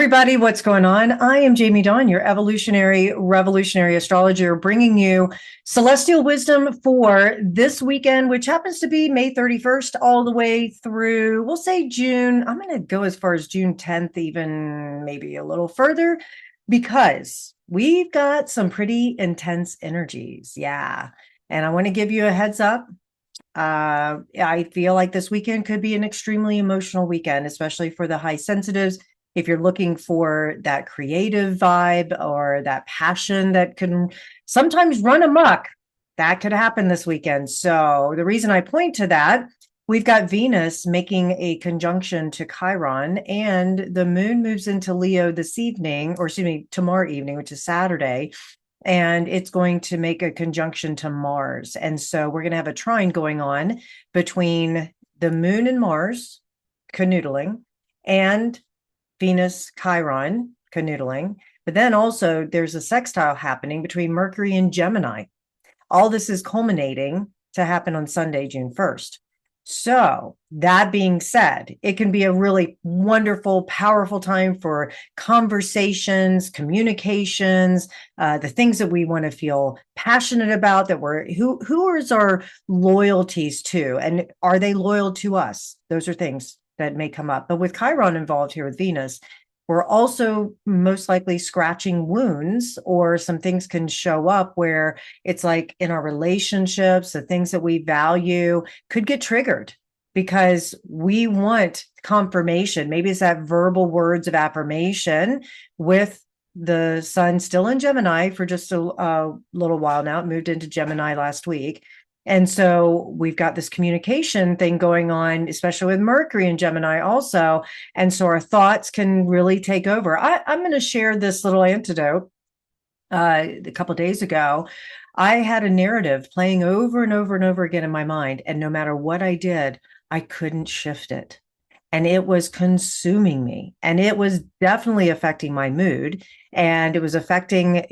everybody, what's going on? I am Jamie Dawn, your evolutionary, revolutionary astrologer, bringing you celestial wisdom for this weekend, which happens to be May 31st all the way through, we'll say June. I'm going to go as far as June 10th, even maybe a little further, because we've got some pretty intense energies. Yeah. And I want to give you a heads up. I feel like this weekend could be an extremely emotional weekend, especially for the high sensitives. If you're looking for that creative vibe or that passion that can sometimes run amok, that could happen this weekend. So the reason I point to that, we've got Venus making a conjunction to Chiron, and the moon moves into Leo this evening, or excuse me, tomorrow evening, which is Saturday. And it's going to make a conjunction to Mars. And so we're going to have a trine going on between the moon and Mars, canoodling, and Venus, Chiron, canoodling. But then also there's a sextile happening between Mercury and Gemini. All this is culminating to happen on Sunday, June 1st. So that being said, it can be a really wonderful, powerful time for conversations, communications, the things that we want to feel passionate about, that who is our loyalties to, and are they loyal to us? Those are things that may come up. But with Chiron involved here with Venus, we're also most likely scratching wounds, or some things can show up where it's like in our relationships, the things that we value could get triggered because we want confirmation. Maybe it's that verbal words of affirmation with the sun still in Gemini for just a little while now. It moved into Gemini last week. And so we've got this communication thing going on, especially with Mercury and Gemini also. And so our thoughts can really take over. I'm going to share this little antidote. A couple of days ago, I had a narrative playing over and over and over again in my mind. And no matter what I did, I couldn't shift it. And it was consuming me. And it was definitely affecting my mood. And it was affecting,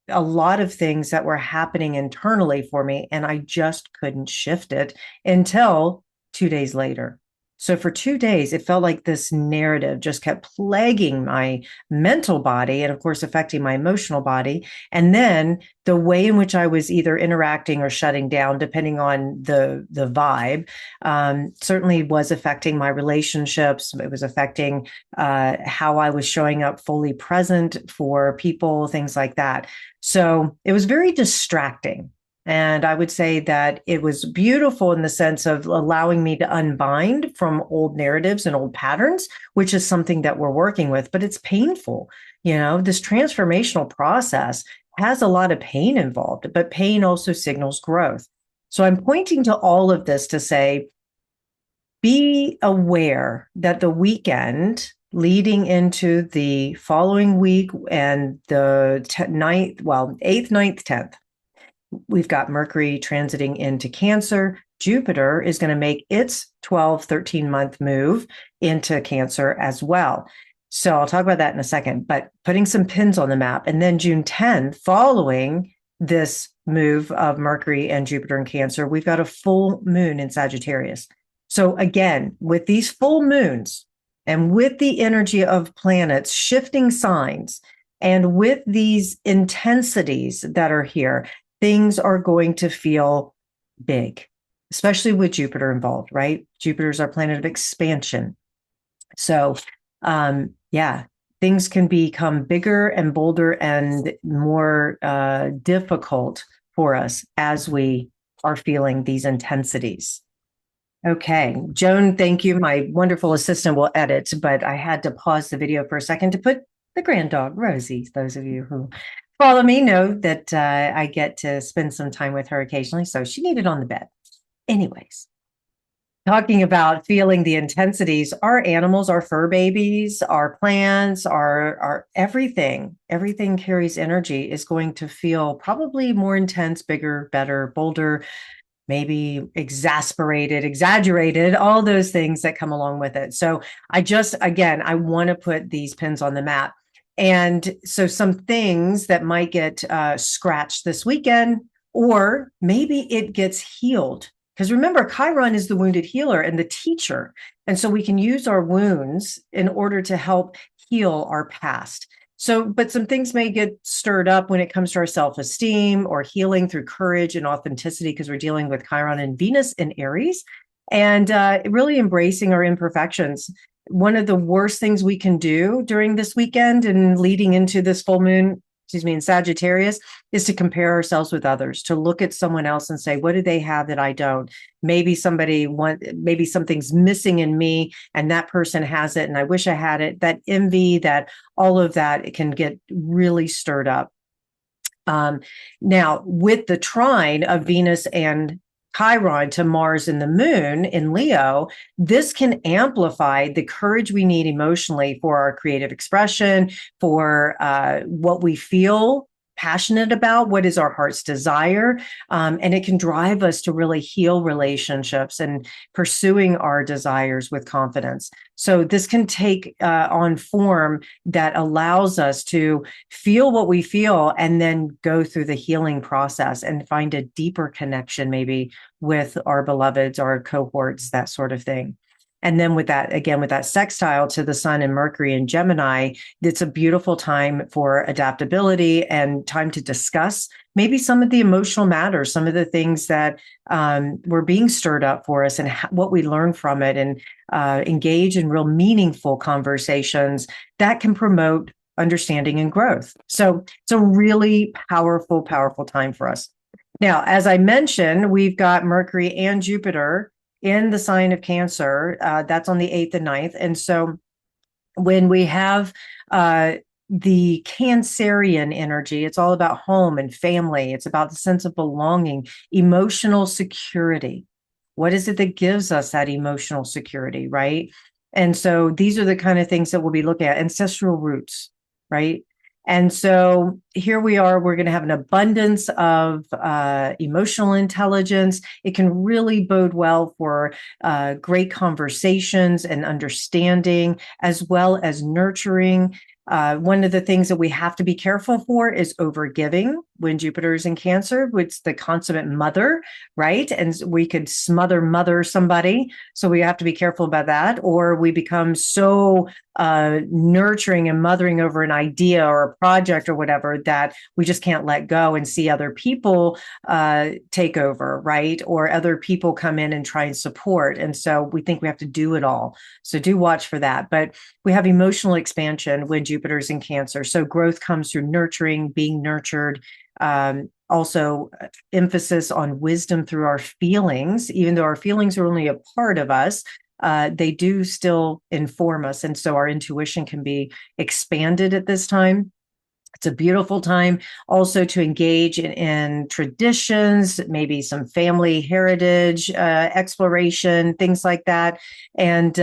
a lot of things that were happening internally for me, and I just couldn't shift it until 2 days later. So for 2 days, it felt like this narrative just kept plaguing my mental body and, of course, affecting my emotional body. And then the way in which I was either interacting or shutting down, depending on the vibe, certainly was affecting my relationships. It was affecting how I was showing up fully present for people, things like that. So it was very distracting. And I would say that it was beautiful in the sense of allowing me to unbind from old narratives and old patterns, which is something that we're working with, but it's painful. This transformational process has a lot of pain involved, but pain also signals growth. So I'm pointing to all of this to say, be aware that the weekend leading into the following week and the 8th, 9th, 10th, we've got Mercury transiting into Cancer. Jupiter is going to make its 12, 13-month move into Cancer as well. So I'll talk about that in a second, but putting some pins on the map. And then June 10th, following this move of Mercury and Jupiter in Cancer, we've got a full moon in Sagittarius. So again, with these full moons and with the energy of planets shifting signs and with these intensities that are here, things are going to feel big, especially with Jupiter involved, right? Jupiter is our planet of expansion. So, things can become bigger and bolder and more difficult for us as we are feeling these intensities. Okay, Joan, thank you. My wonderful assistant will edit, but I had to pause the video for a second to put the grand dog, Rosie. Those of you who follow me know that I get to spend some time with her occasionally, so she needed on the bed. Anyways, talking about feeling the intensities, our animals, our fur babies, our plants, our everything carries energy, is going to feel probably more intense, bigger, better, bolder, maybe exaggerated, all those things that come along with it. So I want to put these pins on the map. And so some things that might get scratched this weekend, or maybe it gets healed. Because remember, Chiron is the wounded healer and the teacher. And so we can use our wounds in order to help heal our past. So, but some things may get stirred up when it comes to our self-esteem or healing through courage and authenticity, because we're dealing with Chiron and Venus in Aries, and really embracing our imperfections. One of the worst things we can do during this weekend and leading into this full moon, in Sagittarius, is to compare ourselves with others, to look at someone else and say, what do they have that I don't? Maybe maybe something's missing in me and that person has it and I wish I had it. That envy, that all of that, it can get really stirred up. Now, with the trine of Venus and Chiron to Mars and the moon in Leo, this can amplify the courage we need emotionally for our creative expression, for what we feel passionate about, what is our heart's desire. And it can drive us to really heal relationships and pursuing our desires with confidence. So this can take on form that allows us to feel what we feel and then go through the healing process and find a deeper connection maybe with our beloveds, our cohorts, that sort of thing. And then with that, again, with that sextile to the Sun and Mercury in Gemini, it's a beautiful time for adaptability and time to discuss maybe some of the emotional matters, some of the things that were being stirred up for us and what we learn from it, and engage in real meaningful conversations that can promote understanding and growth. So it's a really powerful, powerful time for us. Now, as I mentioned, we've got Mercury and Jupiter in the sign of Cancer. That's on the 8th and 9th. And so when we have the Cancerian energy, it's all about home and family. It's about the sense of belonging, emotional security. What is it that gives us that emotional security, right? And so these are the kind of things that we'll be looking at. Ancestral roots, right? And so here we are, we're going to have an abundance of emotional intelligence. It can really bode well for great conversations and understanding, as well as nurturing. One of the things that we have to be careful for is overgiving when Jupiter is in Cancer, which is the consummate mother, right? And we could mother somebody. So we have to be careful about that. Or we become so nurturing and mothering over an idea or a project or whatever that we just can't let go and see other people take over, right? Or other people come in and try and support. And so we think we have to do it all. So do watch for that. But we have emotional expansion when Jupiter's in Cancer. So growth comes through nurturing, being nurtured. Also emphasis on wisdom through our feelings, even though our feelings are only a part of us. They do still inform us. And so our intuition can be expanded at this time. It's a beautiful time also to engage in traditions, maybe some family heritage, exploration, things like that. And,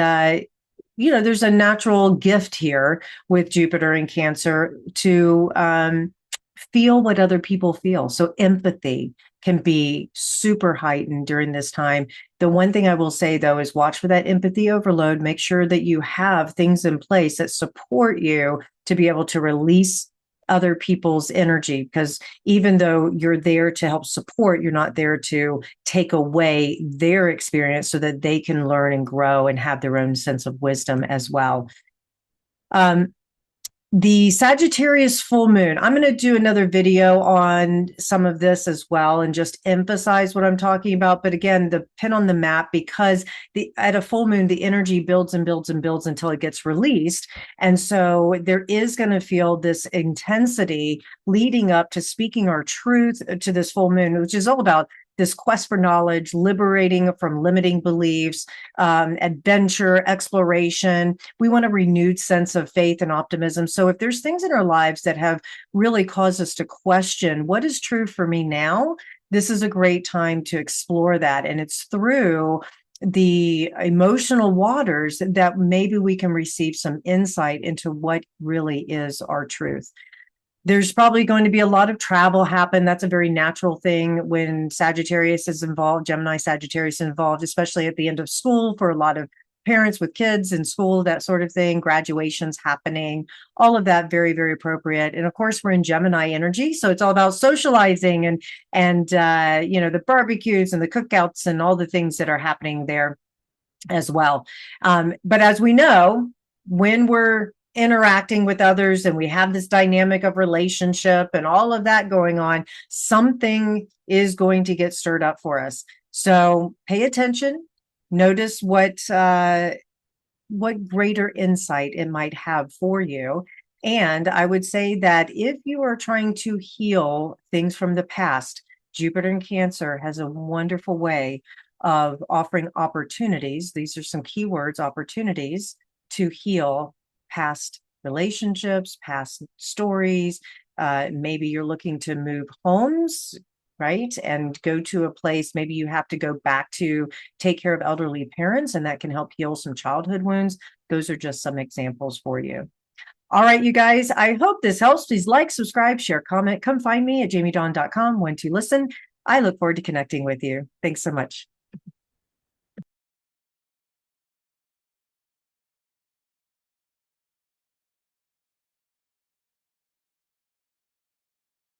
there's a natural gift here with Jupiter in Cancer to feel what other people feel. So empathy can be super heightened during this time. The one thing I will say, though, is watch for that empathy overload. Make sure that you have things in place that support you to be able to release other people's energy, because even though you're there to help support, you're not there to take away their experience so that they can learn and grow and have their own sense of wisdom as well. The Sagittarius full moon, I'm going to do another video on some of this as well and just emphasize what I'm talking about. But again, the pin on the map, because at a full moon, the energy builds and builds and builds until it gets released. And so there is going to feel this intensity leading up to speaking our truth to this full moon, which is all about this quest for knowledge, liberating from limiting beliefs, adventure, exploration. We want a renewed sense of faith and optimism. So if there's things in our lives that have really caused us to question what is true for me now, this is a great time to explore that. And it's through the emotional waters that maybe we can receive some insight into what really is our truth. There's probably going to be a lot of travel happen. That's a very natural thing when Sagittarius is involved, Gemini Sagittarius is involved, especially at the end of school for a lot of parents with kids in school, that sort of thing, graduations happening, all of that very, very appropriate. And of course, we're in Gemini energy. So it's all about socializing and the barbecues and the cookouts and all the things that are happening there as well. But as we know, when we're interacting with others and we have this dynamic of relationship and all of that going on, something is going to get stirred up for us. So pay attention, notice what greater insight it might have for you. And I would say that if you are trying to heal things from the past, Jupiter in Cancer has a wonderful way of offering opportunities. These are some keywords: opportunities to heal past relationships, past stories. Maybe you're looking to move homes, right? And go to a place, maybe you have to go back to take care of elderly parents, and that can help heal some childhood wounds. Those are just some examples for you. All right, you guys, I hope this helps. Please like, subscribe, share, comment. Come find me at jamiedawn.com when to listen. I look forward to connecting with you. Thanks so much.